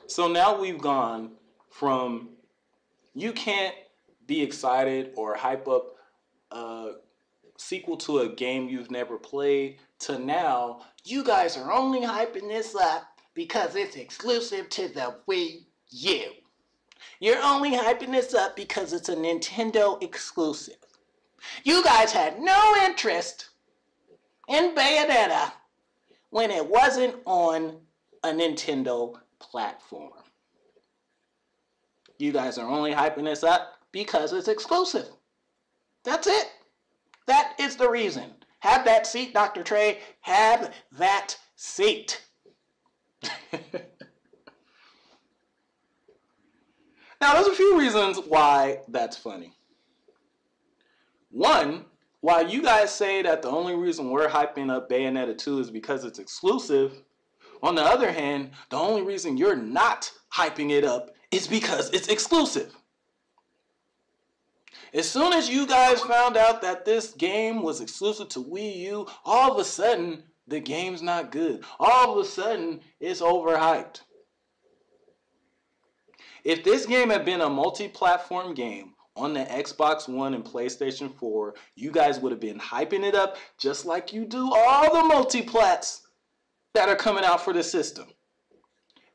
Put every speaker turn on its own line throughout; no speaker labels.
So now we've gone from you can't be excited or hype up a sequel to a game you've never played to now you guys are only hyping this up because it's exclusive to the Wii U. You're only hyping this up because it's a Nintendo exclusive. You guys had no interest in Bayonetta when it wasn't on a Nintendo platform. You guys are only hyping this up because it's exclusive. That's it. That is the reason. Have that seat, Dr. Trey. Have that seat. Now, there's a few reasons why that's funny. One, while you guys say that the only reason we're hyping up Bayonetta 2 is because it's exclusive, on the other hand, the only reason you're not hyping it up is because it's exclusive. As soon as you guys found out that this game was exclusive to Wii U, all of a sudden, the game's not good. All of a sudden, it's overhyped. If this game had been a multi-platform game on the Xbox One and PlayStation 4, you guys would have been hyping it up just like you do all the multi-plats that are coming out for the system.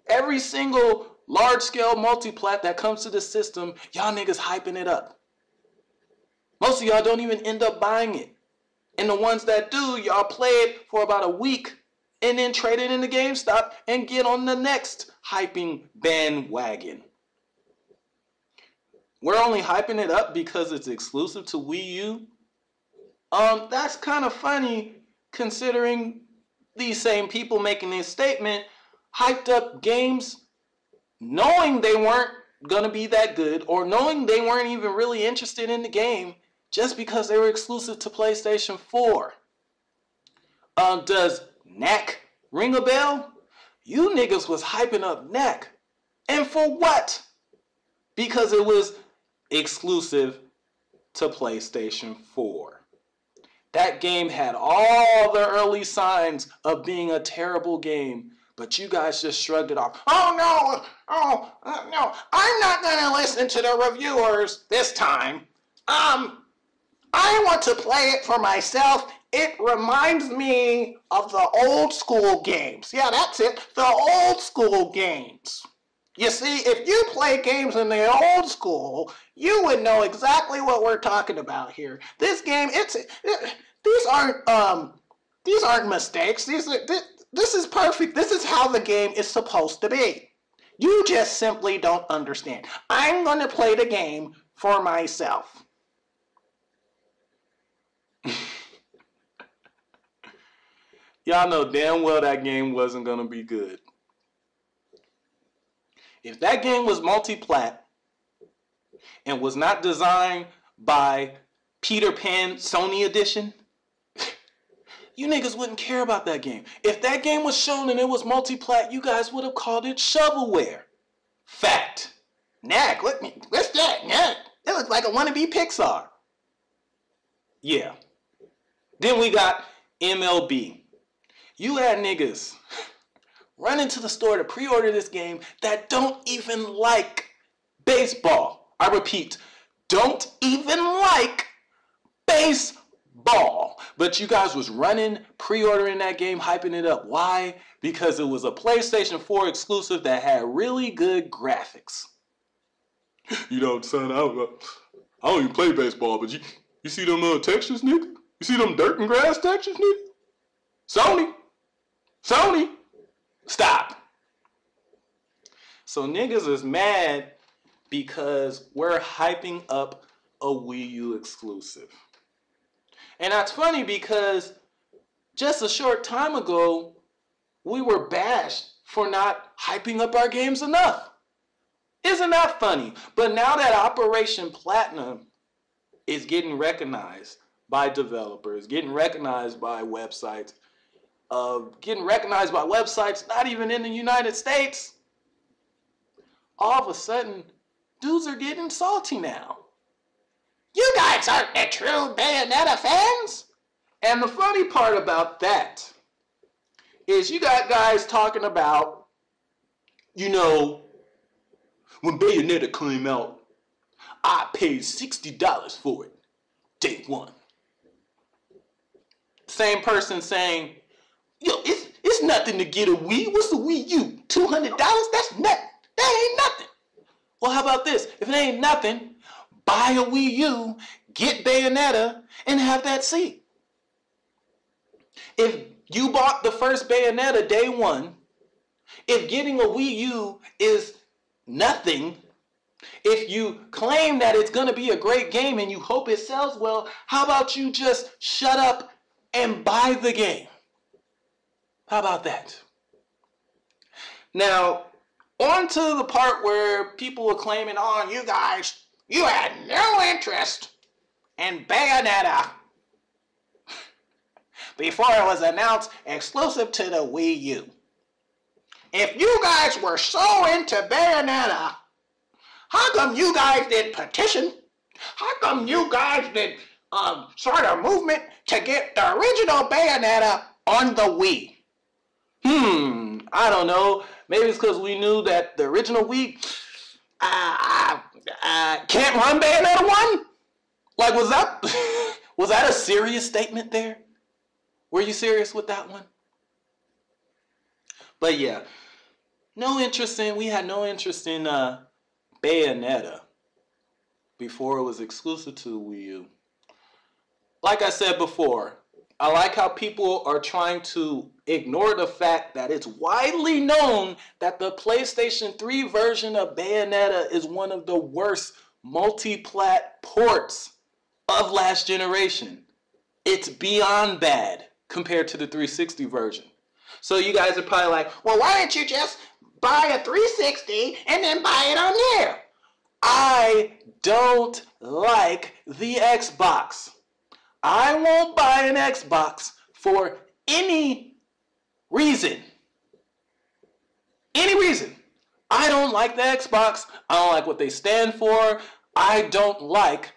Every single large-scale multi-plat that comes to the system, y'all niggas hyping it up. Most of y'all don't even end up buying it. And the ones that do, y'all play it for about a week and then trade it into GameStop and get on the next hyping bandwagon. We're only hyping it up because it's exclusive to Wii U. That's kind of funny considering these same people making this statement hyped up games knowing they weren't going to be that good or knowing they weren't even really interested in the game just because they were exclusive to PlayStation 4. Does Knack ring a bell? You niggas was hyping up Knack. And for what? Because it was exclusive to PlayStation 4. That game had all the early signs of being a terrible game, but you guys just shrugged it off. Oh no, no, I'm not gonna listen to the reviewers this time. I want to play it for myself. It reminds me of the old school games. Yeah, that's it, the old school games. You see, if you play games in the old school, you would know exactly what we're talking about here. This game, these aren't mistakes. This is perfect. This is how the game is supposed to be. You just simply don't understand. I'm going to play the game for myself. Y'all know damn well that game wasn't going to be good. If that game was multi-plat and was not designed by Peter Pan Sony Edition, you niggas wouldn't care about that game. If that game was shown and it was multi-plat, you guys would have called it shovelware. Fact. Knack, what's that? Knack. It looks like a wannabe Pixar. Yeah. Then we got MLB. You had niggas run into the store to pre-order this game that don't even like baseball. I repeat, don't even like baseball. But you guys was running, pre-ordering that game, hyping it up. Why? Because it was a PlayStation 4 exclusive that had really good graphics. You know, son, I don't even play baseball, but you see them textures, nigga? You see them dirt and grass textures, nigga? Sony, stop. So niggas is mad because we're hyping up a Wii U exclusive. And that's funny because just a short time ago, we were bashed for not hyping up our games enough. Isn't that funny? But now that Operation Platinum is getting recognized by developers, getting recognized by websites, not even in the United States, all of a sudden, dudes are getting salty now. You guys aren't the true Bayonetta fans? And the funny part about that is you got guys talking about You know, when Bayonetta came out, I paid $60 for it, day one. Same person saying, yo, it's nothing to get a Wii. What's a Wii U? $200? That's nothing. That ain't nothing. Well, how about this? If it ain't nothing, buy a Wii U, get Bayonetta, and have that seat. If you bought the first Bayonetta day one, if getting a Wii U is nothing, if you claim that it's going to be a great game and you hope it sells well, how about you just shut up and buy the game? How about that? Now, on to the part where people were claiming, oh, you guys, you had no interest in Bayonetta before it was announced exclusive to the Wii U. If you guys were so into Bayonetta, how come you guys did petition? How come you guys did start a movement to get the original Bayonetta on the Wii? I don't know. Maybe it's because we knew that the original Wii can't run Bayonetta 1? Like, was that a serious statement there? Were you serious with that one? But yeah, we had no interest in Bayonetta before it was exclusive to the Wii U. Like I said before, I like how people are trying to ignore the fact that it's widely known that the PlayStation 3 version of Bayonetta is one of the worst multi-plat ports of last generation. It's beyond bad compared to the 360 version. So you guys are probably like, well, why don't you just buy a 360 and then buy it on there? I don't like the Xbox. I won't buy an Xbox for any reason. Any reason. I don't like the Xbox. I don't like what they stand for. I don't like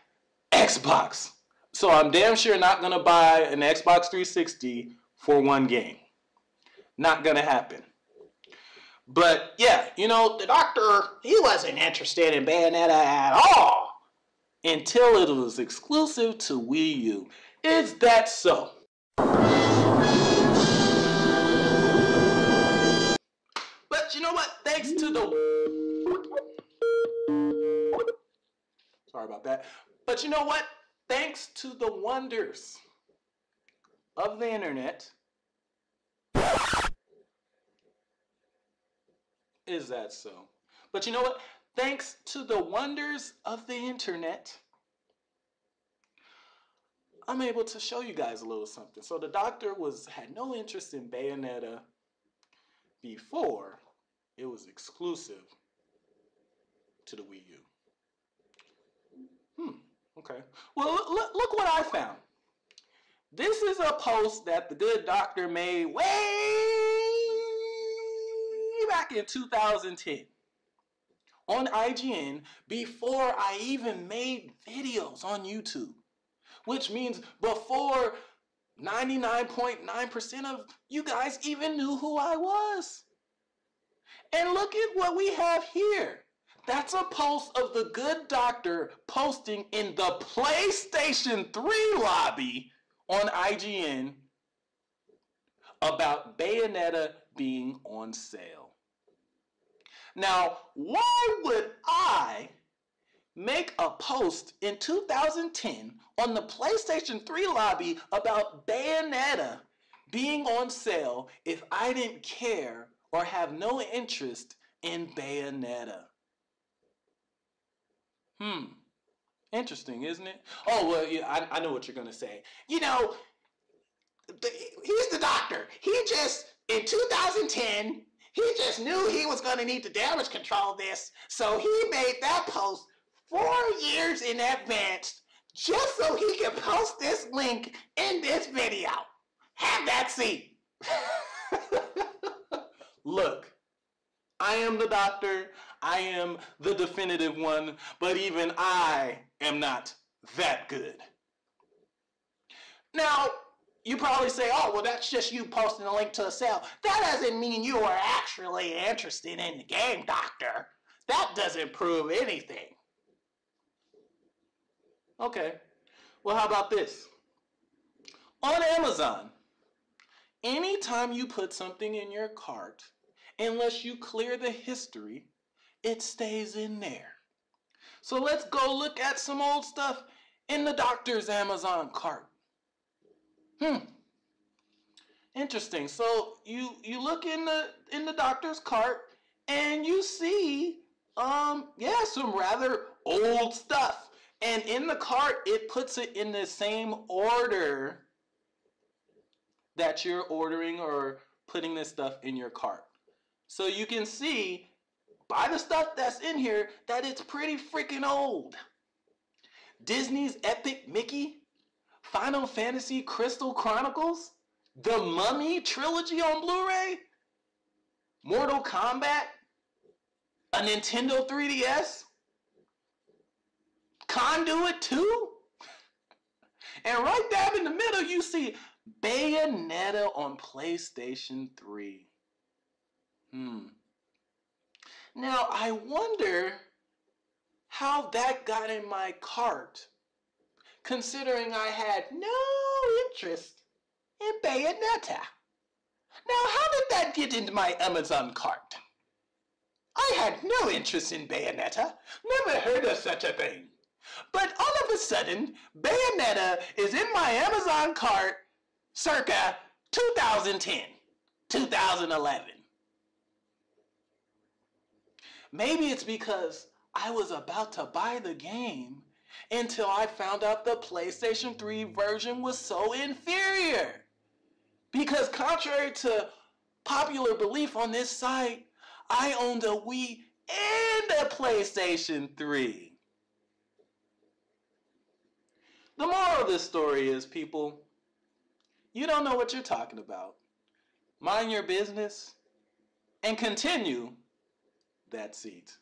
Xbox. So I'm damn sure not going to buy an Xbox 360 for one game. Not going to happen. But yeah, you know, the doctor, he wasn't interested in Bayonetta at all until it was exclusive to Wii U. Is that so? But you know what? Thanks to the... Sorry about that. But you know what? Thanks to the wonders of the internet... Is that so? But you know what? Thanks to the wonders of the internet, I'm able to show you guys a little something. So the doctor had no interest in Bayonetta before it was exclusive to the Wii U. Okay. Well, look what I found. This is a post that the good doctor made way back in 2010 on IGN before I even made videos on YouTube, which means before 99.9% of you guys even knew who I was. And look at what we have here. That's a post of the good doctor posting in the PlayStation 3 lobby on IGN about Bayonetta being on sale. Now, why would I make a post in 2010 on the PlayStation 3 lobby about Bayonetta being on sale if I didn't care or have no interest in Bayonetta? Interesting, isn't it? Oh, well, yeah, I know what you're going to say. You know, he's the doctor. He just, in 2010, he just knew he was going to need to damage control this, so he made that post 4 years in advance just so he could post this link in this video. Have that seat. Look, I am the doctor. I am the definitive one, but even I am not that good. Now, You probably say, oh, well, that's just you posting a link to a sale. That doesn't mean you are actually interested in the game, doctor. That doesn't prove anything. Okay. Well, how about this? On Amazon, anytime you put something in your cart, unless you clear the history, it stays in there. So let's go look at some old stuff in the doctor's Amazon cart. Interesting. So you look in the doctor's cart and you see some rather old stuff. And in the cart it puts it in the same order that you're ordering or putting this stuff in your cart. So you can see by the stuff that's in here that it's pretty freaking old. Disney's Epic Mickey, Final Fantasy Crystal Chronicles, The Mummy trilogy on Blu-ray, Mortal Kombat, a Nintendo 3DS, Conduit 2, and right there in the middle you see Bayonetta on PlayStation 3. Now I wonder how that got in my cart, considering I had no interest in Bayonetta. Now, how did that get into my Amazon cart? I had no interest in Bayonetta, never heard of such a thing. But all of a sudden, Bayonetta is in my Amazon cart circa 2010, 2011. Maybe it's because I was about to buy the game until I found out the PlayStation 3 version was so inferior. Because contrary to popular belief on this site, I owned a Wii and a PlayStation 3. The moral of this story is, people, you don't know what you're talking about. Mind your business and continue that seat.